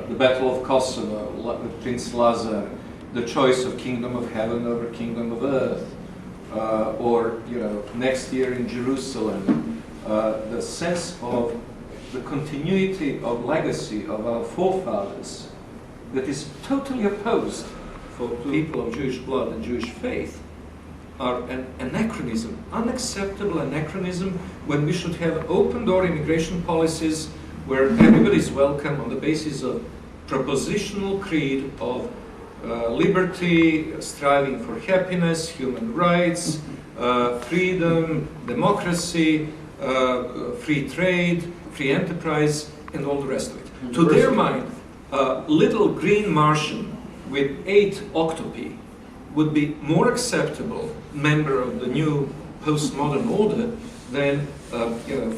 the Battle of Kosovo with Prince Lazar, the choice of Kingdom of Heaven over Kingdom of Earth, or next year in Jerusalem, the sense of the continuity of legacy of our forefathers that is totally opposed for people of Jewish blood and Jewish faith are an anachronism, unacceptable anachronism, when we should have open door immigration policies where everybody is welcome on the basis of propositional creed of liberty, striving for happiness, human rights, freedom, democracy, free trade, free enterprise, and all the rest of it. To their mind, a little green Martian with 8 octopi would be more acceptable member of the new postmodern order than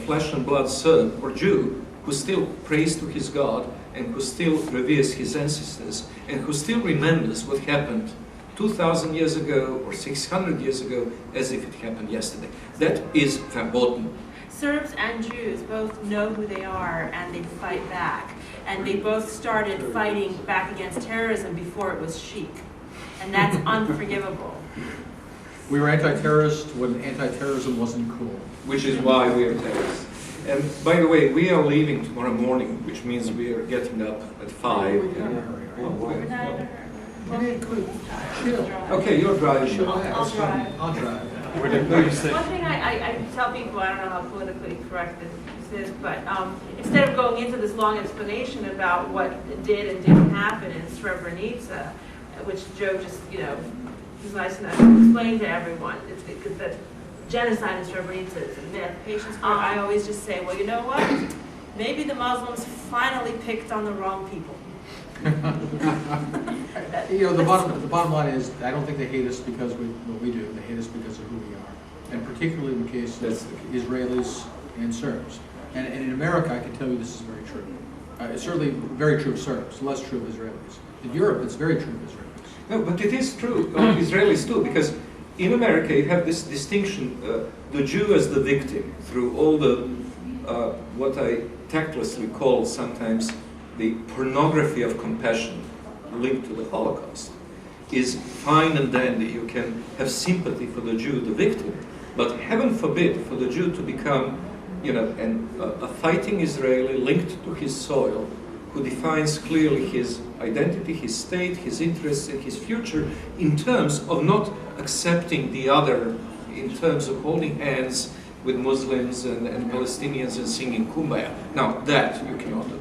flesh and blood Serb or Jew who still prays to his God and who still reveres his ancestors and who still remembers what happened 2,000 years ago or 600 years ago as if it happened yesterday. That is verboten. Serbs and Jews both know who they are and they fight back. And they both started fighting back against terrorism before it was chic. And that's unforgivable. We were anti-terrorist when anti-terrorism wasn't cool. Which is why we are terrorists. And by the way, we are leaving tomorrow morning, which means we are getting up at 5. Okay, you're driving. I'll drive. I'll drive. One thing I tell people, I don't know how politically correct this is, but instead of going into this long explanation about what did and didn't happen in Srebrenica, which Joe just, was nice enough to explain to everyone, it's because the genocide in Srebrenica is a myth. I always just say, well, you know what? Maybe the Muslims finally picked on the wrong people. The bottom line is, I don't think they hate us because what we do. They hate us because of who we are, and particularly in the case of Israelis and Serbs. And in America, I can tell you this is very true. It's certainly very true of Serbs, less true of Israelis. In Europe, it's very true of Israelis. No, but it is true of Israelis too, because in America you have this distinction, the Jew as the victim, through all the, what I tactlessly call sometimes the pornography of compassion linked to the Holocaust, is fine and dandy. You can have sympathy for the Jew, the victim, but heaven forbid for the Jew to become, a fighting Israeli linked to his soil, who defines clearly his identity, his state, his interests, and his future in terms of not accepting the other, in terms of holding hands with Muslims and Palestinians and singing Kumbaya. Now, that you cannot do.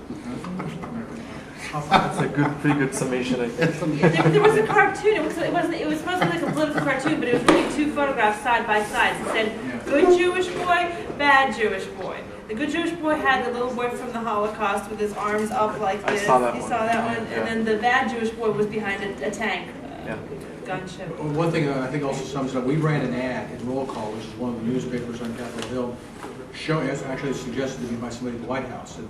That's a pretty good summation, I think. There was a cartoon. It was supposed to be like a political cartoon, but it was really 2 photographs side by side. It said, good Jewish boy, bad Jewish boy. The good Jewish boy had the little boy from the Holocaust with his arms up like this. Saw that you one. saw that one? Yeah. And then the bad Jewish boy was behind a tank, gunship. One thing I think also sums it up, we ran an ad in Roll Call, which is one of the newspapers on Capitol Hill, showing us, actually suggested to me by somebody at the White House, and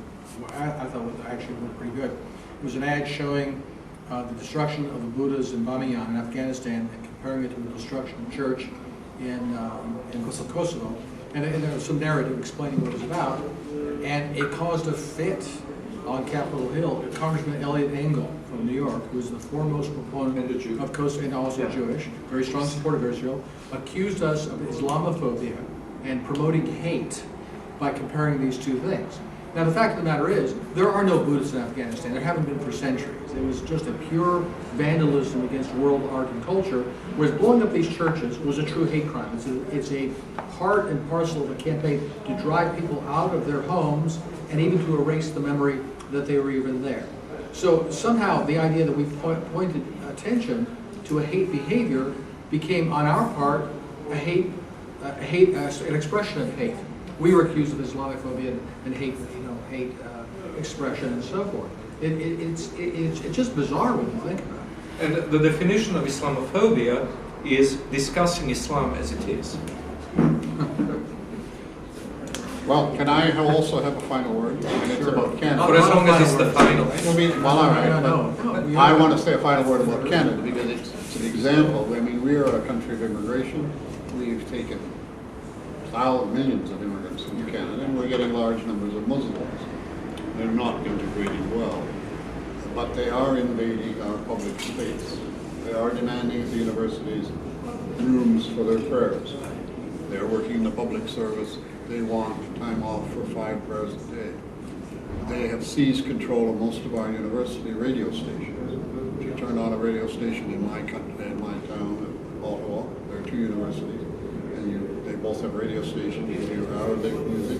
I thought it actually went pretty good. It was an ad showing the destruction of the Buddhas in Bamiyan in Afghanistan and comparing it to the destruction of the church in Kosovo. And there was some narrative explaining what it was about. And it caused a fit on Capitol Hill. Congressman Elliot Engel from New York, who is the foremost proponent of Kosovo and also Jewish, very strong supporter of Israel, accused us of Islamophobia and promoting hate by comparing these two things. Now, the fact of the matter is, there are no Buddhists in Afghanistan. There haven't been for centuries. It was just a pure vandalism against world art and culture, whereas blowing up these churches was a true hate crime. It's a part and parcel of a campaign to drive people out of their homes and even to erase the memory that they were even there. So somehow the idea that we pointed attention to a hate behavior became, on our part, an expression of hate. We were accused of Islamophobia and hate expression and so forth. It's just bizarre when you think about it. And the definition of Islamophobia is discussing Islam as it is. Well, can I also have a final word? And it's about Canada. For as long as it's the final. Well, all right. I want to say a final word about Canada because it's an example. I mean, we are a country of immigration. We've taken millions of immigrants into Canada, and we're getting large numbers of Muslims. They're not integrating well. but they are invading our public space. They are demanding at the universities rooms for their prayers. They're working in the public service. They want time off for 5 prayers a day. They have seized control of most of our university radio stations. If you turn on a radio station in my country, in my town of Ottawa, there are 2 universities, and they both have radio stations. You hear Arabic music,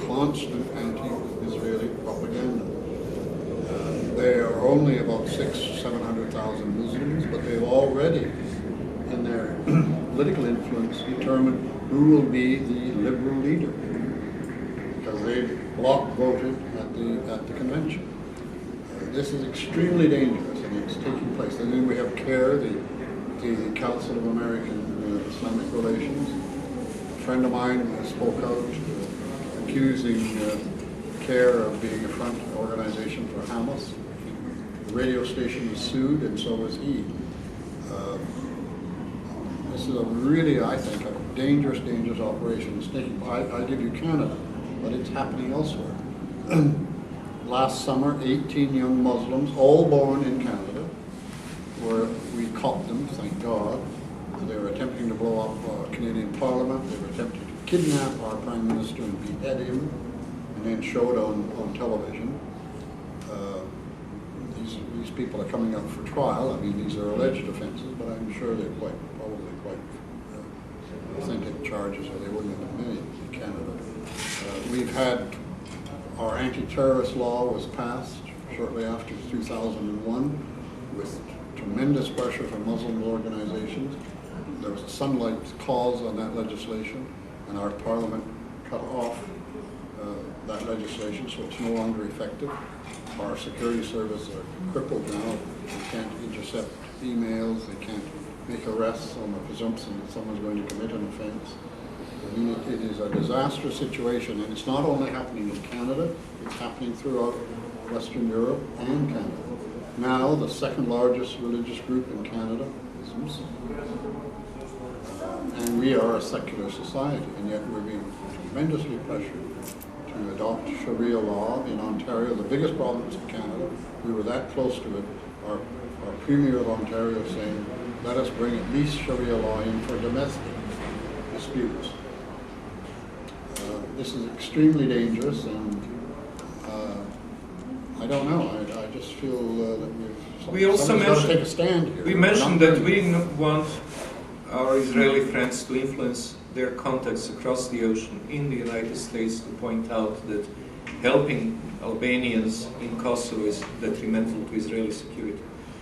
constant anti-Israeli propaganda. There are only about 700,000 Muslims, but they've already, in their political influence, determined who will be the liberal leader, because they block voted at the convention. This is extremely dangerous, and it's taking place. And then we have CARE, the Council of American Islamic Relations. A friend of mine spoke out accusing CARE of being a front organization for Hamas. The radio station was sued, and so was he. This is a really, I think, a dangerous operation. It's taking, I give you Canada, but it's happening elsewhere. Last summer, 18 young Muslims, all born in Canada, we caught them, thank God. They were attempting to blow up our Canadian Parliament. They were attempting to kidnap our Prime Minister and behead him, and then showed on television. These people are coming up for trial. I mean, these are alleged offenses, but I'm sure they're probably quite authentic charges, or they wouldn't have been made in Canada. We've had our anti-terrorist law was passed shortly after 2001 with tremendous pressure from Muslim organizations. There was a sunlight clause on that legislation, and our parliament cut off that legislation, so it's no longer effective. Our security services are crippled now. They can't intercept emails, they can't make arrests on the presumption that someone's going to commit an offense. I mean, it is a disastrous situation, and it's not only happening in Canada, it's happening throughout Western Europe and Canada. Now, the second largest religious group in Canada is Muslim. And we are a secular society, and yet we're being tremendously pressured to adopt Sharia law in Ontario. The biggest problem is in Canada. We were that close to it. Our Premier of Ontario saying, let us bring at least Sharia law in for domestic disputes. This is extremely dangerous, and I don't know. I just feel that we also got to take a stand here. We mentioned that we want our Israeli friends to influence their contacts across the ocean in the United States to point out that helping Albanians in Kosovo is detrimental to Israeli security.